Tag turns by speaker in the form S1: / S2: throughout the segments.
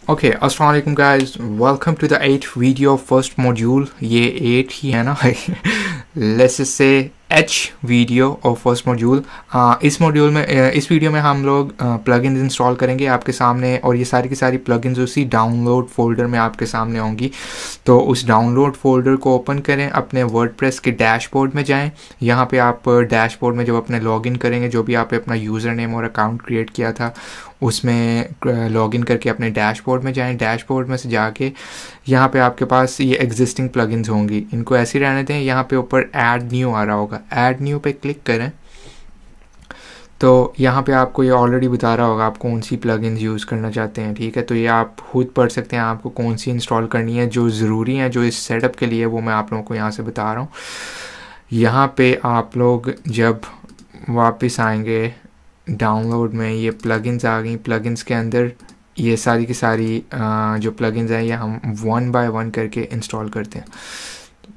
S1: Okay, अस्सलाम वालेकुम guys, welcome to the 8th video first module. ये 8 ही है ना लेट्स से एच वीडियो और फर्स्ट मॉड्यूल। इस मॉड्यूल में इस वीडियो में हम लोग प्लगइन्स इंस्टॉल करेंगे आपके सामने, और ये सारी की सारी प्लगइन्स उसी डाउनलोड फोल्डर में आपके सामने होंगी। तो उस डाउनलोड फोल्डर को ओपन करें, अपने वर्डप्रेस के डैशबोर्ड में जाएं। यहाँ पे आप डैशबोर्ड में जब अपने लॉगिन करेंगे, जो भी आपने अपना यूज़र नेम और अकाउंट क्रिएट किया था, उसमें लॉगिन करके अपने डैशबोर्ड में जाएं। डैशबोर्ड में से जाके यहाँ पे आपके पास ये एग्जिस्टिंग प्लगइन्स होंगी, इनको ऐसे ही रहने दें। यहाँ पे ऊपर ऐड न्यू आ रहा होगा, ऐड न्यू पे क्लिक करें तो यहाँ पे आपको ये ऑलरेडी बता रहा होगा आप कौन सी प्लगइन्स यूज़ करना चाहते हैं। ठीक है, तो ये आप खुद पढ़ सकते हैं आपको कौन सी इंस्टॉल करनी है। जो ज़रूरी है, जो इस सेटअप के लिए, वो मैं आप लोगों को यहाँ से बता रहा हूँ। यहाँ पे आप लोग जब वापस आएंगे डाउनलोड में, ये प्लगइन्स आ गई। प्लगइन्स के अंदर ये सारी की सारी जो प्लगइन्स हैं, ये हम 1 बाय 1 करके इंस्टॉल करते हैं।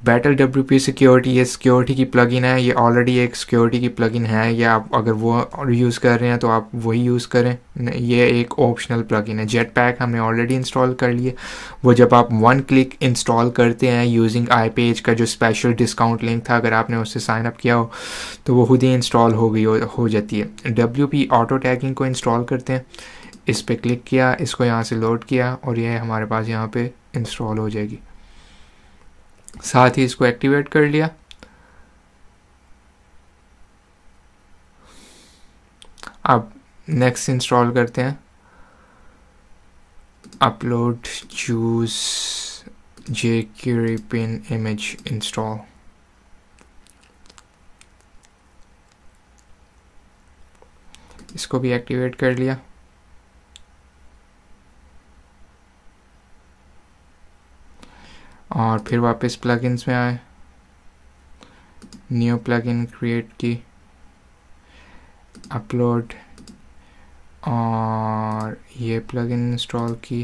S1: बैटल WP सिक्योरिटी, ये सिक्योरिटी की प्लगइन है, ये ऑलरेडी एक सिक्योरिटी की प्लगइन है। या आप अगर वो यूज़ कर रहे हैं तो आप वही यूज़ करें, ये एक ऑप्शनल प्लगइन है। जेट पैक हमने ऑलरेडी इंस्टॉल कर लिए, वो जब आप 1 क्लिक इंस्टॉल करते हैं यूजिंग iPage का जो स्पेशल डिस्काउंट लिंक था, अगर आपने उससे साइन अप किया हो तो वो खुद ही इंस्टॉल हो जाती है। WP ऑटो टैगिंग को इंस्टॉल करते हैं, इस पर क्लिक किया, इसको यहाँ से लोड किया और ये हमारे पास यहाँ पे इंस्टॉल हो जाएगी। साथ ही इसको एक्टिवेट कर लिया। अब नेक्स्ट इंस्टॉल करते हैं, upload choose jQuery pin image install. इसको भी एक्टिवेट कर लिया। और फिर वापस प्लगइन्स में आए, न्यू प्लगइन क्रिएट की, अपलोड, और ये प्लगइन इंस्टॉल की,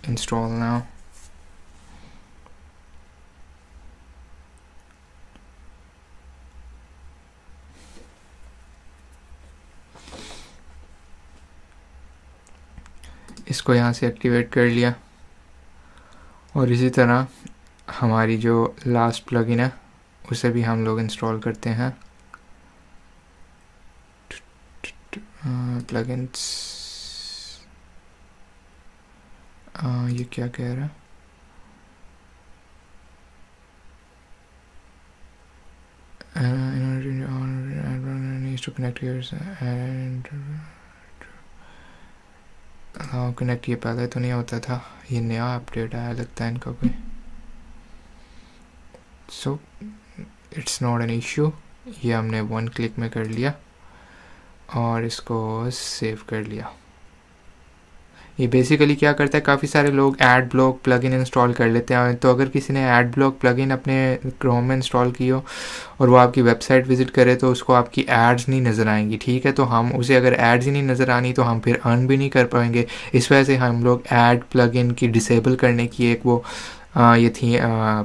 S1: इंस्टॉल नाउ। इसको यहाँ से एक्टिवेट कर लिया। और इसी तरह हमारी जो लास्ट प्लगइन है उसे भी हम लोग इंस्टॉल करते हैं। प्लगइन्स, ये क्या कह रहा है, to connect here and connect. ये पहले तो नहीं होता था, ये नया अपडेट आया लगता है इनका कोई। So it's not an issue, ये हमने 1 क्लिक में कर लिया और इसको सेव कर लिया। ये बेसिकली क्या करता है, काफ़ी सारे लोग एड ब्लॉक प्लगइन इंस्टॉल कर लेते हैं। तो अगर किसी ने एड ब्लॉक प्लगइन अपने क्रोम में इंस्टॉल की हो और वो आपकी वेबसाइट विजिट करे तो उसको आपकी एड्स नहीं नज़र आएंगी। ठीक है, तो हम उसे अगर एड्स ही नहीं नज़र आनी तो हम फिर अर्न भी नहीं कर पाएंगे। इस वजह से हम लोग एड प्लगइन की डिसेबल करने की एक वो ये थी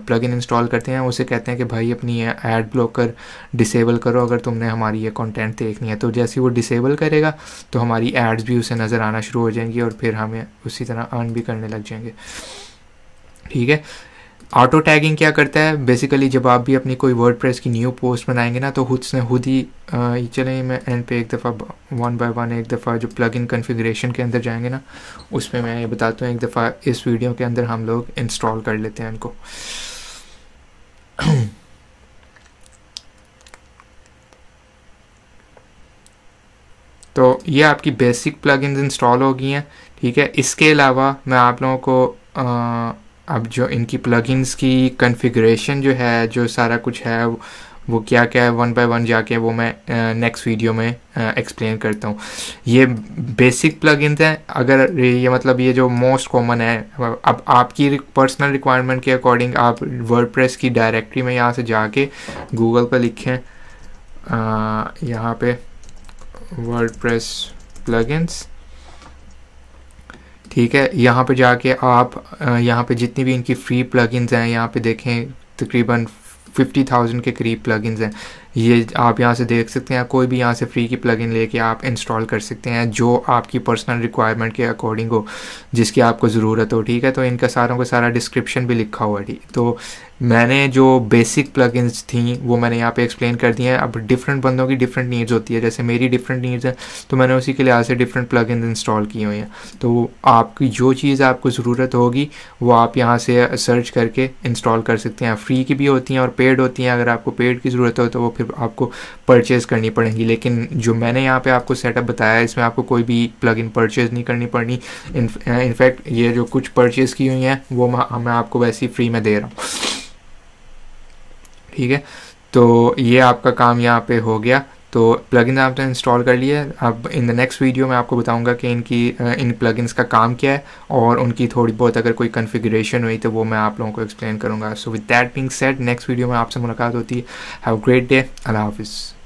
S1: प्लगइन इंस्टॉल करते हैं। उसे कहते हैं कि भाई अपनी ऐड ब्लॉकर डिसेबल करो अगर तुमने हमारी ये कंटेंट देखनी है। तो जैसे वो डिसेबल करेगा तो हमारी एड्स भी उसे नज़र आना शुरू हो जाएंगी और फिर हमें उसी तरह अर्न भी करने लग जाएंगे। ठीक है, ऑटो टैगिंग क्या करता है, बेसिकली जब आप भी अपनी कोई वर्डप्रेस की न्यू पोस्ट बनाएंगे ना, तो खुद ही चलें, मैं एंड पे एक दफ़ा 1 बाय 1 एक दफ़ा जो प्लगइन कॉन्फ़िगरेशन के अंदर जाएंगे ना, उसमें मैं ये बताता हूँ। एक दफ़ा इस वीडियो के अंदर हम लोग इंस्टॉल कर लेते हैं इनको। तो ये आपकी बेसिक प्लगइन्स इंस्टॉल हो गई हैं। ठीक है, इसके अलावा मैं आप लोगों को अब जो इनकी प्लगइन्स की कॉन्फ़िगरेशन जो है, जो सारा कुछ है वो क्या क्या है, 1 बाय 1 जाके वो मैं नेक्स्ट वीडियो में एक्सप्लेन करता हूँ। ये बेसिक प्लगइन्स हैं, अगर ये मतलब ये जो मोस्ट कॉमन है। अब आपकी पर्सनल रिक्वायरमेंट के अकॉर्डिंग आप वर्डप्रेस की डायरेक्टरी में यहाँ से जाके गूगल पर लिखें, यहाँ पे वर्डप्रेस प्लगइन्स। ठीक है, यहाँ पे जाके आप यहाँ पे जितनी भी इनकी फ्री प्लगइन्स हैं यहाँ पे देखें, तकरीबन 50,000 के करीब प्लगइन्स हैं। ये आप यहाँ से देख सकते हैं, कोई भी यहाँ से फ्री की प्लगइन लेके आप इंस्टॉल कर सकते हैं जो आपकी पर्सनल रिक्वायरमेंट के अकॉर्डिंग हो, जिसकी आपको ज़रूरत हो, ठीक है। तो इनका सारों का सारा डिस्क्रिप्शन भी लिखा हुआ है, ठीक। तो मैंने जो बेसिक प्लगइन्स थी वो मैंने यहाँ पे एक्सप्लेन कर दिया है। अब डिफरेंट बंदों की डिफरेंट नीड्स होती है, जैसे मेरी डिफरेंट नीड्स हैं तो मैंने उसी के लिहाज से डिफरेंट प्लगइन्स इंस्टॉल किए हुए हैं। तो आपकी जो चीज़ आपको ज़रूरत होगी वो आप यहाँ से सर्च करके इंस्टॉल कर सकते हैं। फ्री की भी होती हैं और पेड होती हैं। अगर आपको पेड की ज़रूरत हो तो वो फिर आपको परचेज़ करनी पड़ेगी, लेकिन जो मैंने यहाँ पे आपको सेटअप बताया है इसमें आपको कोई भी प्लगइन परचेज़ नहीं करनी पड़नी। इनफैक्ट ये जो कुछ परचेज़ की हुई हैं वो मैं आपको वैसे ही फ्री में दे रहा हूँ, ठीक है। तो ये आपका काम यहाँ पे हो गया। तो प्लगइन आपने इंस्टॉल कर लिया है। अब इन द नेक्स्ट वीडियो में आपको बताऊंगा कि इन प्लगइन्स का काम क्या है और उनकी थोड़ी बहुत अगर कोई कॉन्फ़िगरेशन हुई तो वो मैं आप लोगों को एक्सप्लेन करूंगा। So with that being said, next video में आपसे मुलाकात होती है। Have a great day. Allah हाफिज़।